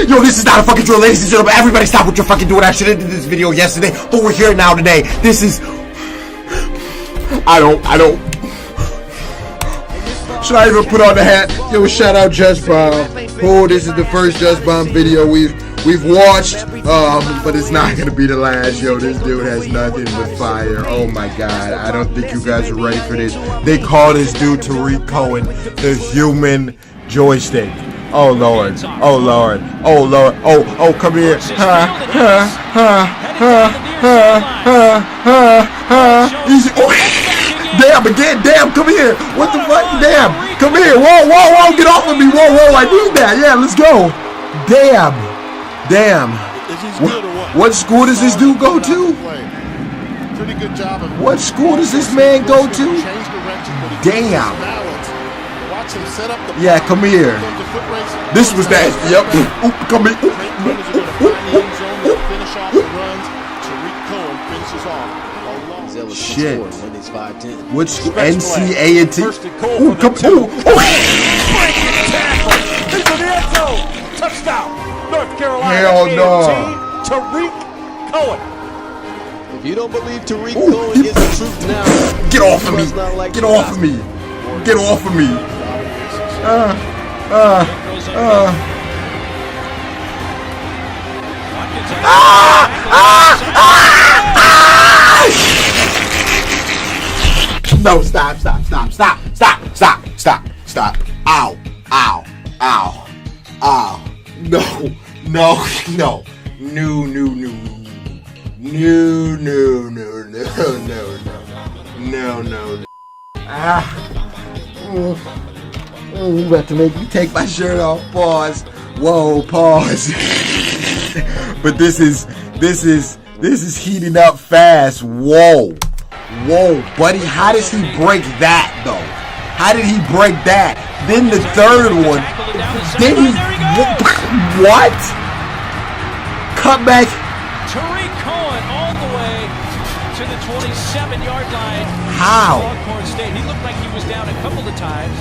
Yo, this is not a fucking drill, ladies and gentlemen. Everybody stop what you're fucking doing. I should have did this video yesterday, but we're here now today. This is... I don't... Should I even put on the hat? Yo, shout out Just Bomb. Oh, this is the first Just Bomb video we've watched, but it's not gonna be the last. Yo, this dude has nothing but fire. Oh my god, I don't think you guys are ready for this. They call this dude Tarik Cohen the human joystick. Oh lord, oh lord, oh lord, oh come here. Easy. Oh. Damn, again, damn, come here. What the fuck? Damn, come here. Whoa, get off of me. Whoa, I need that. Yeah, let's go. Damn. What school does this dude go to? Pretty good job. What school does this man go to? Damn. Yeah, come here. This was that. Yep. Come here. Shit. What's NCA and T? Ooh, come on. Touchdown, North Carolina. Hell no. Tarik Cohen. If you don't believe Tarik Cohen is the truth now, get off of me. Get off of me. Get off of me. No, stop. Ow. No. I'm about to make you take my shirt off. Pause. Whoa, pause. But this is heating up fast. Whoa, buddy. How does he break that though? How did he break that? Then the third one. Then he what? Cut back. Tarik Cohen all the way to the 27-yard line. How? He looked like he was down a couple of times.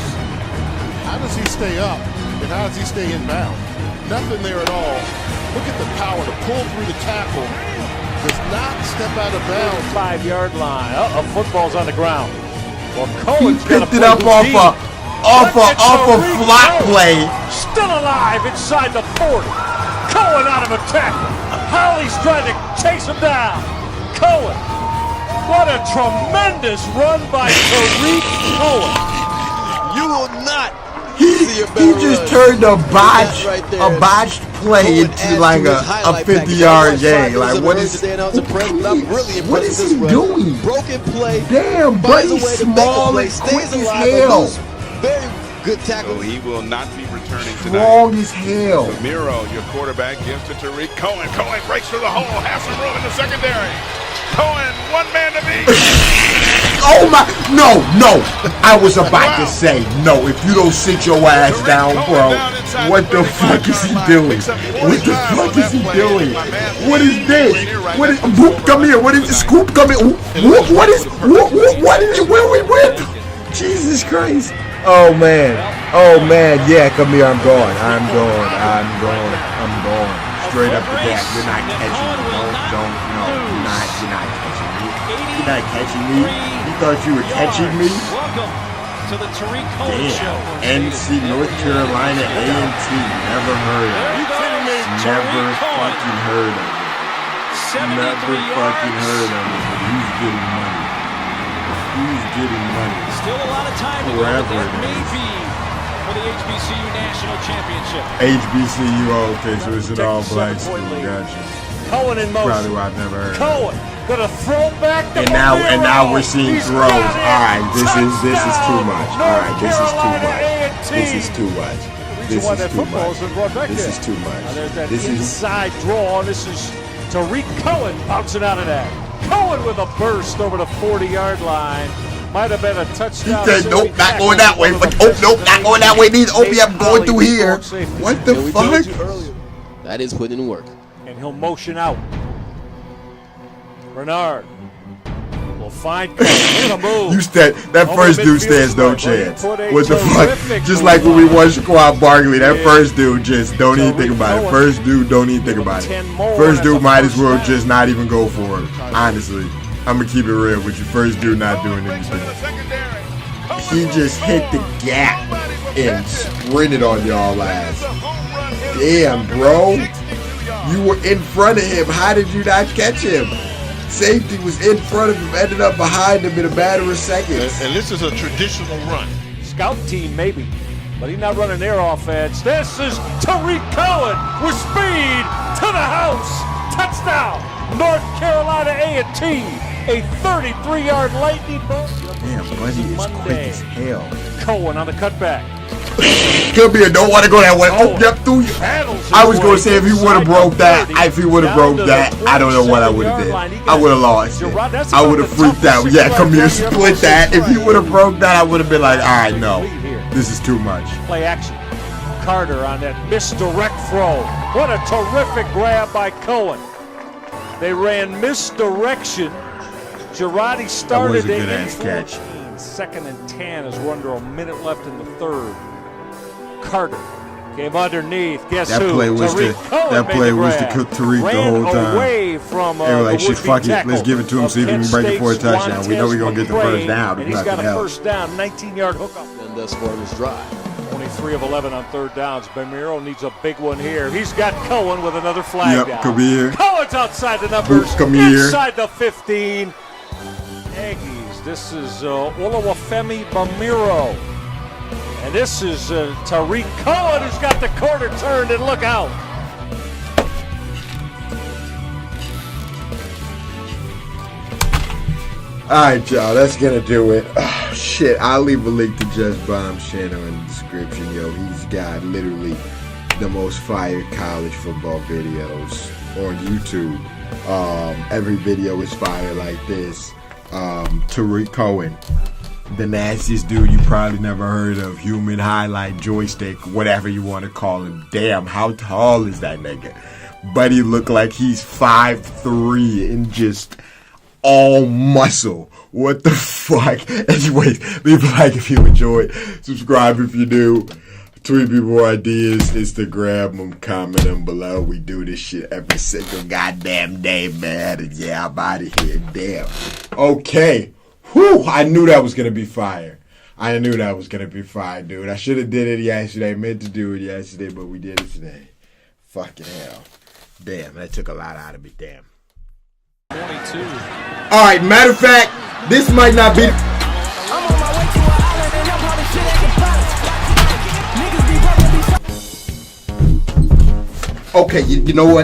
How does he stay up? And how does he stay in bounds? Nothing there at all. Look at the power to pull through the tackle. Does not step out of bounds. 5-yard line. Football's on the ground. Well, He Cohen's picked it up off a flat play. Still alive inside the 40. Cohen out of attack. Holly's trying to chase him down. Cohen. What a tremendous run by Tarik Cohen. you will not He see a better just run. turned a botched Right there. play Cohen into adds like to his a highlight 50-yard package. game. Like what is what is he doing? Broken play. Damn, Finds a buddy, way to make a small play, and stays quick as alive, but hell. loose. Very good tackle. So he will not be returning tonight. Strong as hell. Miro, your quarterback, gives to Tarik Cohen. Cohen breaks through the hole, has some room in the secondary. Cohen, one man to beat. Oh my, no. I was about to say, no, if you don't sit your ass down, bro, what the fuck is he doing? What the fuck is he doing? What is this? What is, Whoop, come here, what is, Scoop, come here, what is, where we went? Jesus Christ. Oh man, yeah, come here, I'm going. Straight up the gap, you're not catching me, you're not catching me. You're not catching me. You thought you were catching me? Welcome to the Tarik Cohen Show. NC, North Carolina A&T. Never heard of it. Never fucking heard of it. He's getting money. Still a lot of time to go, but that may be for the HBCU National Championship. HBCU, okay, so it's an all-black school, gotcha. Cohen in motion. Probably why I've never heard of it. Cohen gonna throw back the And now we're seeing throws. Alright, this is too much. Alright, this is too much. There's that inside draw. This is Tarik Cohen bouncing out of that. Cohen with a burst over the 40-yard line. Might have been a touchdown. He said, nope, not going that way. But, nope, not going that way neither. I'm going through here. What the fuck? That is putting in work. And he'll motion out. Bernard will They'll find Cohen. Move. You stand, that first dude stands no chance. What the fuck? Just like when we won Shaquan Barkley, that first dude just don't even think about it. First dude don't even think about it. First dude might as well just not even go for it. Honestly, I'm gonna keep it real with you. First dude not doing anything. He just hit the gap and sprinted on y'all ass. Damn, bro. You were in front of him. How did you not catch him? Safety was in front of him, ended up behind him in a matter of seconds. And this is a traditional run. Scout team, maybe. But he's not running their offense. This is Tarik Cohen with speed to the house. Touchdown, North Carolina A&T. A 33-yard lightning bolt. Damn, Buddy is quick as hell. Cohen on the cutback. Could be a don't want to go that way. Oh, yep, through you. I was going to say if he would have broke that, I don't know what I would have did. I would have lost it. I would have freaked out. Yeah, come here, split that. If he would have broke that, I would have been like, all right, no. This is too much. Play action. Carter on that misdirect throw. What a terrific grab by Cohen. They ran misdirection. Girardi started a good ass catch. 2nd and 10 as we're under a minute left in the third. Carter came underneath. Guess that who? Play was Tarik the Tarik the whole time. Away from, they were like, shit, fuck it. Let's give it to him, see if we can break it for a touchdown. We know we're going to get the first down. And he's got a first down, 19-yard hookup. And thus far this drive. Only 3 of 11 on third downs. Bamiro needs a big one here. He's got Cohen with another flag down. Come here. Cohen's outside the numbers. Come here. Inside the 15. Aggies, this is Oluwafemi Bamiro. And this is Tarik Cohen who's got the corner turned, and look out. Alright, y'all, that's gonna do it. Oh, shit, I'll leave a link to Just Bomb's channel in the description, yo. He's got literally the most fire college football videos on YouTube. Every video is fire like this. Tarik Cohen, the nastiest dude you probably never heard of. Human highlight, joystick, whatever you want to call him. Damn, how tall is that nigga? Buddy look like he's 5'3" and just all muscle. What the fuck? Anyways, leave a like if you enjoyed. Subscribe if you do. Tweet me more ideas, Instagram them, comment them below. We do this shit every single goddamn day, man. And yeah, I'm out of here. Damn. Okay. Whew, I knew that was gonna be fire. I knew that was gonna be fire, dude. I should have did it yesterday. Meant to do it yesterday, but we did it today. Fucking hell. Damn, that took a lot out of me. Damn. 22. Alright, matter of fact, this might not be. I'm on my way to an island and I'm probably shit at the pot. Niggas be Okay, you know what?